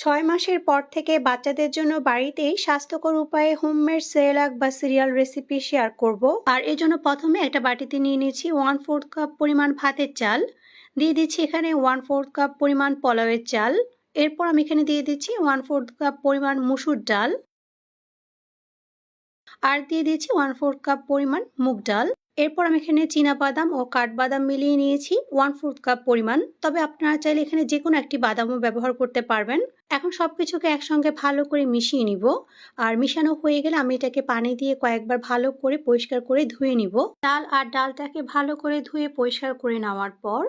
৬ মাসের পর থেকে বাচ্চাদের জন্য বাড়িতেই স্বাস্থ্যকর উপায়ে হোমমেড সেরেলাক বা সিরিয়াল রেসিপি শেয়ার করব। আর এর জন্য প্রথমে একটা বাটিতে নিয়ে নিচ্ছি 1/4 কাপ পরিমাণ ভাতের চাল, দিয়ে দিচ্ছি এখানে 1/4 কাপ পরিমাণ পোলাওয়ের চাল, এরপর আমি এখানে দিয়ে দিচ্ছি 1/4 কাপ পরিমাণ মসুর ডাল, আর দিয়ে দিচ্ছি 1/4 কাপ পরিমাণ মুগ ডাল। এরপর আমি এখানে চীনাবাদাম ও কাঠবাদাম মিলিয়ে নিয়েছি 1/4 কাপ পরিমাণ। তবে আপনারা চাইলে এখানে যে কোনো একটি বাদামও ব্যবহার করতে পারবেন। এখন সবকিছুকে একসঙ্গে ভালো করে মিশিয়ে নিব। আর মিশানো হয়ে গেলে আমি এটাকে পানি দিয়ে কয়েকবার ভালো করে পরিষ্কার করে ধুয়ে নিব। চাল আর ডালটাকে ভালো করে ধুয়ে পরিষ্কার করে নেওয়ার পর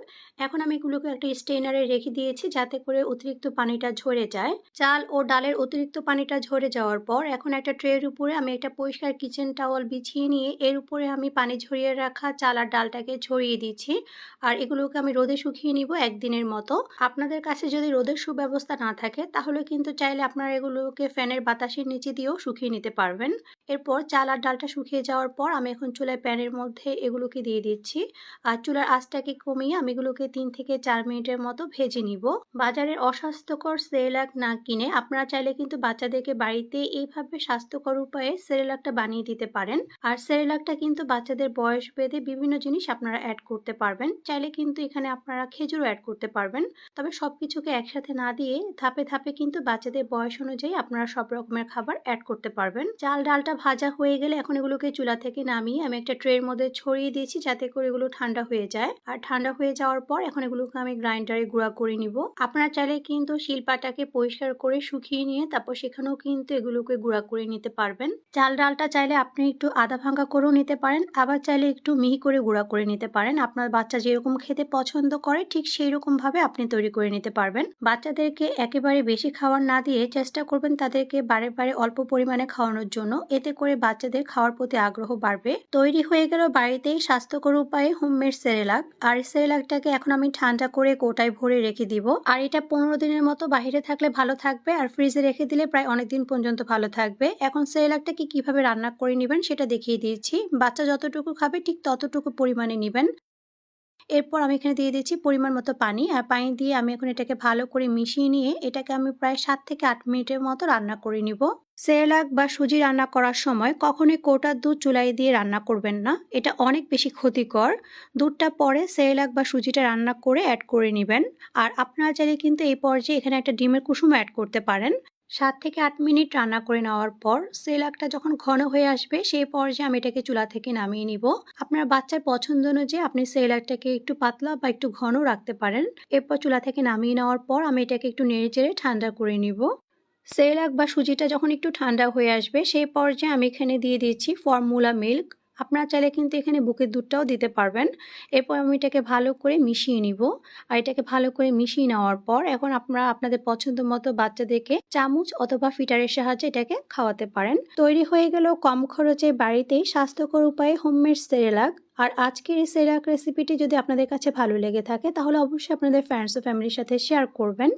এখন আমি এগুলোকে একটা স্ট্রেনারে রেখে দিয়েছি যাতে করে অতিরিক্ত পানিটা ঝরে যায়। চাল ও ডালের অতিরিক্ত পানিটা ঝরে যাওয়ার পর এখন একটা ট্রের উপরে আমি একটা পরিষ্কার কিচেন টাওয়াল বিছিয়ে নিয়ে এর উপরে আমি পানি ঝরিয়ে রাখা চাল আর ডালটাকে ছড়িয়ে দিচ্ছি। আর এগুলোকে আমি রোদে শুকিয়ে নিব একদিনের মতো। আপনাদের কাছে যদি রোদের সুব্যবস্থা না থাকে তাহলে কিন্তু চাইলে আপনারা এগুলোকে ফ্যানের বাতাসের নিচে দিয়েও শুকিয়ে নিতে পারবেন। এরপর চাল আর ডালটা শুকিয়ে যাওয়ার পর আমি এখন চুলায় প্যানের মধ্যে এগুলোকে দিয়ে দিচ্ছি। আর চুলার আঁচটাকে কমিয়ে আমি এগুলোকে 3 থেকে 4 মিনিটের মতো ভেজে নিব। বাজারের অস্বাস্থ্যকর সেরেলাক না কিনে আপনারা চাইলে কিন্তু বাচ্চাদেরকে বাড়িতে এইভাবে স্বাস্থ্যকর উপায়ে সেরেলাকটা বানিয়ে দিতে পারেন। আর সেরেলাকটা কিন্তু বাচ্চাদের বয়স ভেদে বিভিন্ন জিনিস আপনারা অ্যাড করতে পারবেন। চাইলে কিন্তু এখানে আপনারা খেজুরও অ্যাড করতে পারবেন। তবে সবকিছুকে একসাথে না দিয়ে ধাপে ধাপে কিন্তু বাচ্চাদের বয়স অনুযায়ী আপনারা সব রকমের খাবার অ্যাড করতে পারবেন। চাল ডালটা ভাজা হয়ে গেলে এখন এগুলোকে চুলা থেকে নামিয়ে আমি একটা ট্রের মধ্যে ছড়িয়ে দিয়েছি যাতে করে এগুলো ঠান্ডা হয়ে যায়। আর ঠান্ডা হয়ে যাওয়ার পর এখন এগুলোকে আমি গ্রাইন্ডারে গুঁড়া করে নিব। আপনারা চাইলে কিন্তু শিলপাটাকে পরিষ্কার করে শুকিয়ে নিয়ে তারপর সেখানেও কিন্তু এগুলোকে গুঁড়া করে নিতে পারবেন। চাল ডালটা চাইলে আপনি একটু আধা ভাঙা করেও নিতে পারেন, আবার চাইলে একটু মিহি করে গুঁড়া করে নিতে পারেন। আপনার বাচ্চা যেরকম খেতে পছন্দ করে ঠিক সেই রকম ভাবে আপনি তৈরি করে নিতে পারবেন। বাচ্চাদেরকে একেবারে বেশি খাবার না দিয়ে চেষ্টা করবেন তাদেরকে বারে বারে অল্প পরিমাণে খাওয়ানোর জন্য। এতে করে বাচ্চাদের খাওয়ার প্রতি আগ্রহ বাড়বে। তৈরি হয়ে গেল বাড়িতেই স্বাস্থ্যকর উপায়ে হোমমেড সেরেলাক। আর সেরেলাকটাকে এখন আমি ঠান্ডা করে কোটায় ভরে রেখে দিব। আর এটা 15 দিনের মতো বাহিরে থাকলে ভালো থাকবে, আর ফ্রিজে রেখে দিলে প্রায় অনেকদিন পর্যন্ত ভালো থাকবে। এখন সেরেলাকটাকে কিভাবে রান্না করে নেবেন সেটা দেখিয়ে দিয়েছি। বাচ্চা যতটুকু খাবে ঠিক ততটুকু পরিমাণে নেবেন। এরপর আমি এখানে দিয়ে দিচ্ছি পরিমাণ মতো পানি। আর পানি দিয়ে আমি এখন এটাকে ভালো করে মিশিয়ে নিয়ে এটাকে আমি প্রায় 7 থেকে 8 মিনিটের মতো রান্না করে নিব। সেরেলাক বা সুজি রান্না করার সময় কখনোই কোটার দুধ চুলায় দিয়ে রান্না করবেন না, এটা অনেক বেশি ক্ষতিকর। দুধটা পরে সেরেলাক বা সুজিটা রান্না করে অ্যাড করে নেবেন। আর আপনারা চাইলে কিন্তু এই পর্যায়ে এখানে একটা ডিমের কুসুম অ্যাড করতে পারেন। 7 থেকে 8 মিনিট রান্না করে নেওয়ার পর সেরেলাকটা যখন ঘন হয়ে আসবে সেই পর্যায়ে আমি এটাকে চুলা থেকে নামিয়ে নিব। আপনার বাচ্চার পছন্দ অনুযায়ী আপনি সেরেলাকটাকে একটু পাতলা বা একটু ঘন রাখতে পারেন। এরপর চুলা থেকে নামিয়ে নেওয়ার পর আমি এটাকে একটু নেড়েচেড়ে ঠান্ডা করে নিব। সেরেলাক বা সুজিটা যখন একটু ঠান্ডা হয়ে আসবে সেই পর্যায়ে আমি এখানে দিয়ে দিচ্ছি ফর্মুলা মিল্ক। আপনারা চাইলে কিন্তু এখানে বুকের দুধটাও দিতে পারবেন। এরপর আমি এটাকে ভালো করে মিশিয়ে নিব। আর এটাকে ভালো করে মিশিয়ে নেওয়ার পর এখন আপনারা আপনাদের পছন্দ মতো বাচ্চাদেরকে চামচ অথবা ফিটারের সাহায্যে এটাকে খাওয়াতে পারেন। তৈরি হয়ে গেল কম খরচে বাড়িতেই স্বাস্থ্যকর উপায়ে হোমমেড সেরেলাক। আর আজকের এই সেরেলাক রেসিপিটি যদি আপনাদের কাছে ভালো লেগে থাকে তাহলে অবশ্যই আপনাদের ফ্রেন্ডস ও ফ্যামিলির সাথে শেয়ার করবেন।